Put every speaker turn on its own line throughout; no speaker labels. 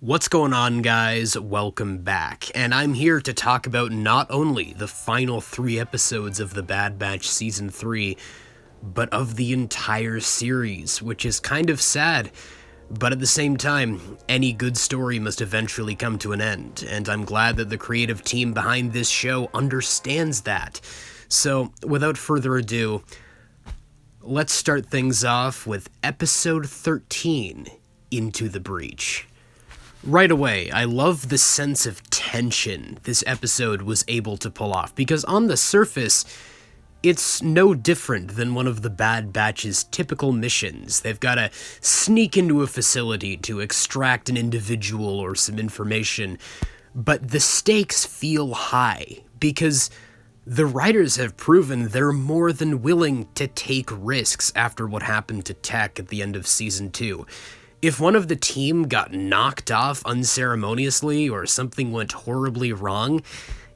What's going on, guys? Welcome back, and I'm here to talk about not only the final 3 episodes of The Bad Batch Season 3, but of the entire series, which is kind of sad, but at the same time, any good story must eventually come to an end, and I'm glad that the creative team behind this show understands that. So, without further ado, let's start things off with Episode 13, Into the Breach. Right away, I love the sense of tension this episode was able to pull off, because on the surface, it's no different than one of the Bad Batch's typical missions. They've got to sneak into a facility to extract an individual or some information, but the stakes feel high, because the writers have proven they're more than willing to take risks after what happened to Tech at the end of Season 2. If one of the team got knocked off unceremoniously or something went horribly wrong,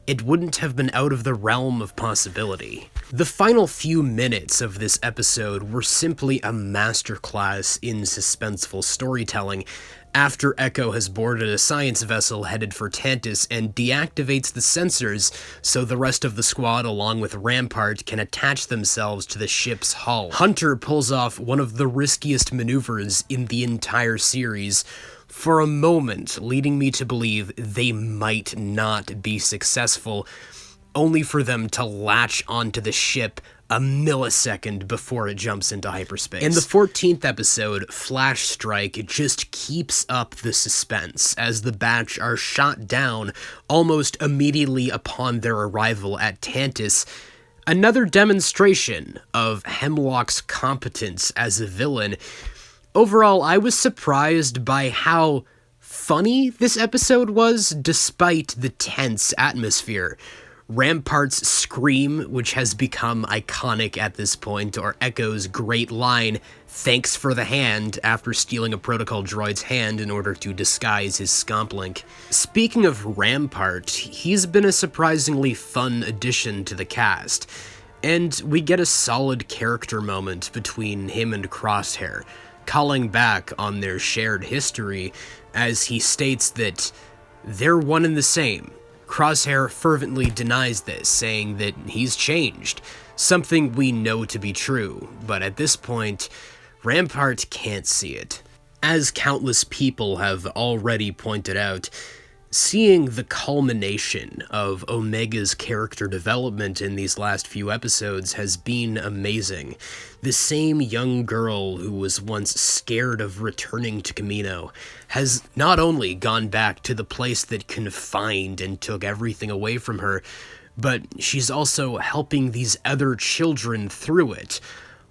it wouldn't have been out of the realm of possibility. The final few minutes of this episode were simply a masterclass in suspenseful storytelling, after Echo has boarded a science vessel headed for Tantus and deactivates the sensors so the rest of the squad along with Rampart can attach themselves to the ship's hull. Hunter pulls off one of the riskiest maneuvers in the entire series, for a moment leading me to believe they might not be successful, only for them to latch onto the ship a millisecond before it jumps into hyperspace. In the 14th episode, Flash Strike just keeps up the suspense as the Batch are shot down almost immediately upon their arrival at Tantus. Another demonstration of Hemlock's competence as a villain. Overall, I was surprised by how funny this episode was despite the tense atmosphere. Rampart's scream, which has become iconic at this point, or Echo's great line, "Thanks for the hand," after stealing a protocol droid's hand in order to disguise his scomp-link. Speaking of Rampart, he's been a surprisingly fun addition to the cast, and we get a solid character moment between him and Crosshair, calling back on their shared history as he states that they're one and the same. Crosshair fervently denies this, saying that he's changed, something we know to be true, but at this point, Rampart can't see it. As countless people have already pointed out, seeing the culmination of Omega's character development in these last few episodes has been amazing. The same young girl who was once scared of returning to Camino has not only gone back to the place that confined and took everything away from her, but she's also helping these other children through it.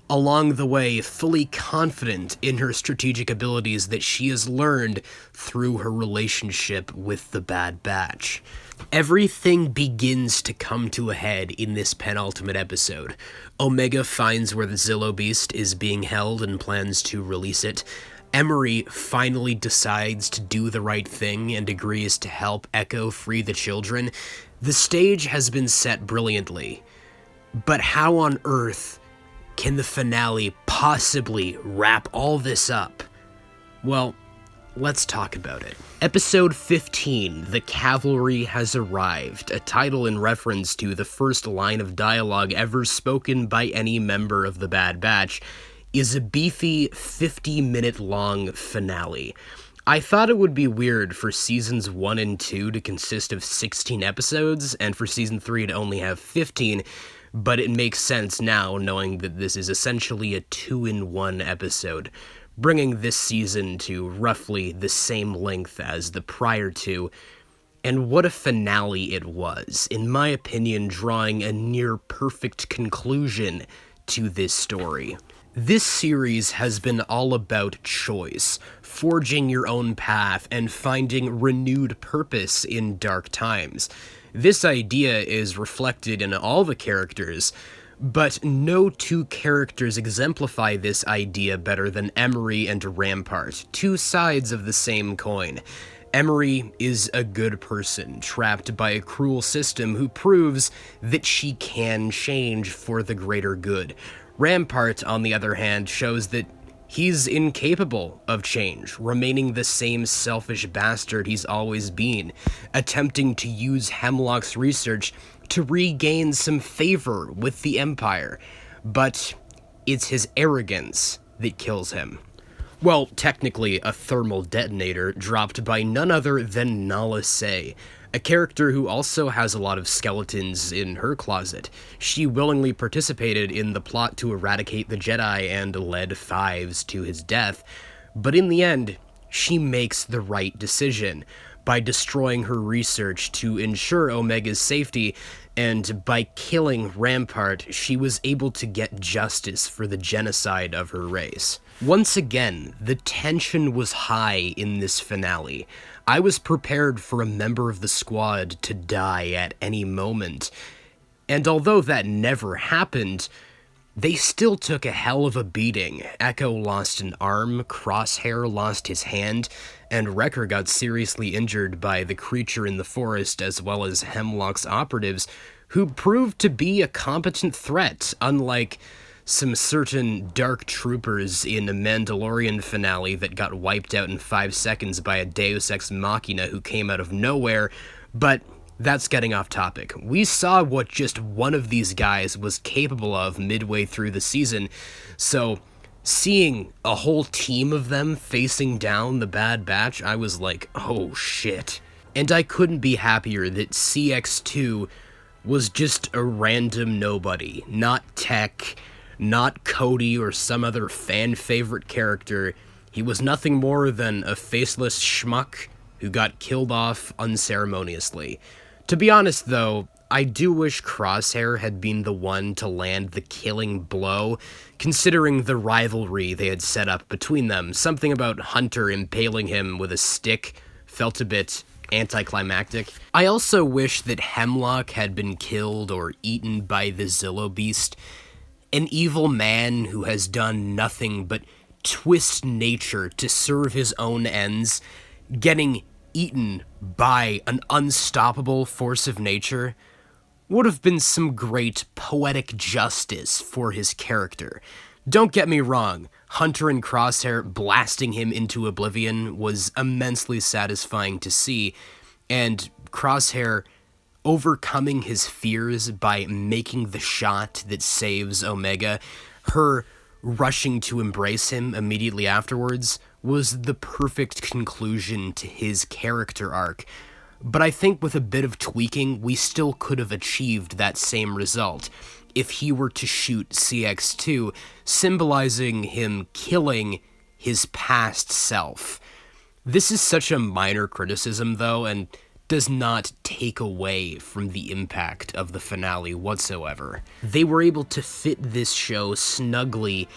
Along the way, fully confident in her strategic abilities that she has learned through her relationship with the Bad Batch. Everything begins to come to a head in this penultimate episode. Omega finds where the Zillo Beast is being held and plans to release it. Emery finally decides to do the right thing and agrees to help Echo free the children. The stage has been set brilliantly, but how on earth can the finale possibly wrap all this up? Well, let's talk about it. Episode 15, The Cavalry Has Arrived, a title in reference to the first line of dialogue ever spoken by any member of the Bad Batch, is a beefy 50-minute-long finale. I thought it would be weird for Seasons 1 and 2 to consist of 16 episodes, and for Season 3 to only have 15, but it makes sense now knowing that this is essentially a 2-in-1 episode, bringing this season to roughly the same length as the prior two. And what a finale it was, in my opinion, drawing a near-perfect conclusion to this story. This series has been all about choice, forging your own path, and finding renewed purpose in dark times. This idea is reflected in all the characters, but no two characters exemplify this idea better than Emery and Rampart, two sides of the same coin. Emery is a good person, trapped by a cruel system who proves that she can change for the greater good. Rampart, on the other hand, shows that He's incapable of change, remaining the same selfish bastard he's always been, attempting to use Hemlock's research to regain some favor with the Empire. But it's his arrogance that kills him. Well, technically a thermal detonator dropped by none other than Nala Se, a character who also has a lot of skeletons in her closet. She willingly participated in the plot to eradicate the Jedi and led Fives to his death, but in the end, she makes the right decision by destroying her research to ensure Omega's safety, and by killing Rampart, she was able to get justice for the genocide of her race. Once again, the tension was high in this finale. I was prepared for a member of the squad to die at any moment, and although that never happened, they still took a hell of a beating. Echo lost an arm, Crosshair lost his hand, and Wrecker got seriously injured by the creature in the forest as well as Hemlock's operatives, who proved to be a competent threat, unlike some certain dark troopers in a Mandalorian finale that got wiped out in 5 seconds by a Deus Ex Machina who came out of nowhere, but that's getting off topic. We saw what just one of these guys was capable of midway through the season, so seeing a whole team of them facing down the Bad Batch, I was like, oh shit. And I couldn't be happier that CX2 was just a random nobody, not Tech, not Cody or some other fan-favorite character. He was nothing more than a faceless schmuck who got killed off unceremoniously. To be honest, though, I do wish Crosshair had been the one to land the killing blow, considering the rivalry they had set up between them. Something about Hunter impaling him with a stick felt a bit anticlimactic. I also wish that Hemlock had been killed or eaten by the Zillo Beast, an evil man who has done nothing but twist nature to serve his own ends, getting eaten by an unstoppable force of nature would have been some great poetic justice for his character. Don't get me wrong, Hunter and Crosshair blasting him into oblivion was immensely satisfying to see, and Crosshair overcoming his fears by making the shot that saves Omega, her rushing to embrace him immediately afterwards, was the perfect conclusion to his character arc. But I think with a bit of tweaking, we still could have achieved that same result if he were to shoot CX2, symbolizing him killing his past self. This is such a minor criticism, though, and does not take away from the impact of the finale whatsoever. They were able to fit this show snugly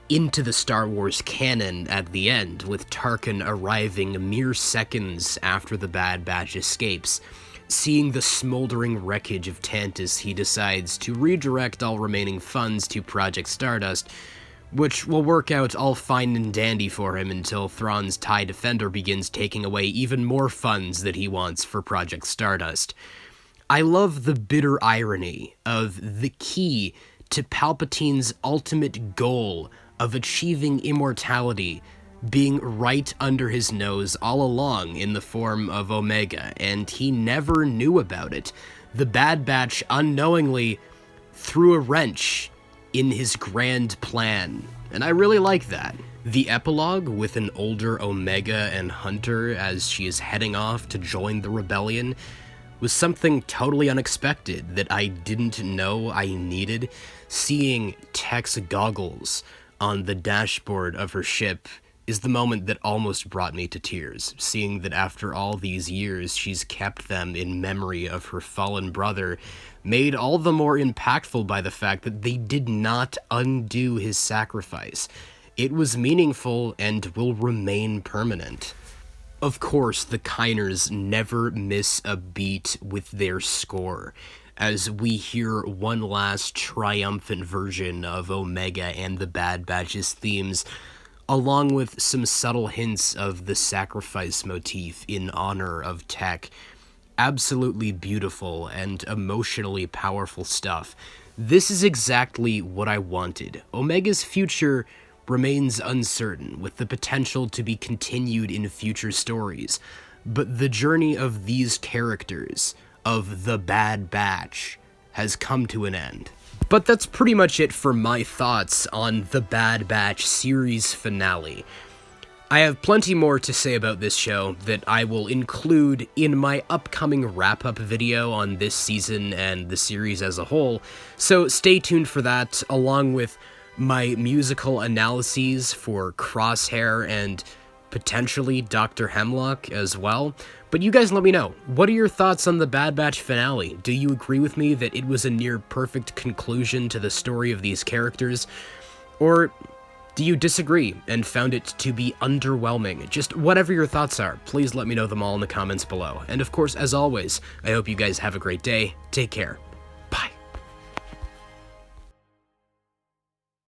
into the Star Wars canon at the end, with Tarkin arriving mere seconds after the Bad Batch escapes. Seeing the smoldering wreckage of Tantus, he decides to redirect all remaining funds to Project Stardust, which will work out all fine and dandy for him until Thrawn's TIE Defender begins taking away even more funds that he wants for Project Stardust. I love the bitter irony of the key to Palpatine's ultimate goal of achieving immortality being right under his nose all along in the form of Omega, and he never knew about it. The Bad Batch unknowingly threw a wrench in his grand plan, and I really like that. The epilogue with an older Omega and Hunter as she is heading off to join the rebellion was something totally unexpected that I didn't know I needed. Seeing Tech's goggles on the dashboard of her ship is the moment that almost brought me to tears, seeing that after all these years she's kept them in memory of her fallen brother, made all the more impactful by the fact that they did not undo his sacrifice. It was meaningful and will remain permanent. Of course, the Kiners never miss a beat with their score, as we hear one last triumphant version of Omega and the Bad Batch's themes, along with some subtle hints of the sacrifice motif in honor of Tech. Absolutely beautiful and emotionally powerful stuff. This is exactly what I wanted. Omega's future remains uncertain, with the potential to be continued in future stories. But the journey of these characters, of the Bad Batch, has come to an end. But that's pretty much it for my thoughts on the Bad Batch series finale. I have plenty more to say about this show that I will include in my upcoming wrap-up video on this season and the series as a whole, so stay tuned for that, along with my musical analyses for Crosshair and potentially Dr. Hemlock as well. But you guys let me know, what are your thoughts on the Bad Batch finale? Do you agree with me that it was a near-perfect conclusion to the story of these characters? Or do you disagree and found it to be underwhelming? Just whatever your thoughts are, please let me know them all in the comments below. And of course, as always, I hope you guys have a great day. Take care.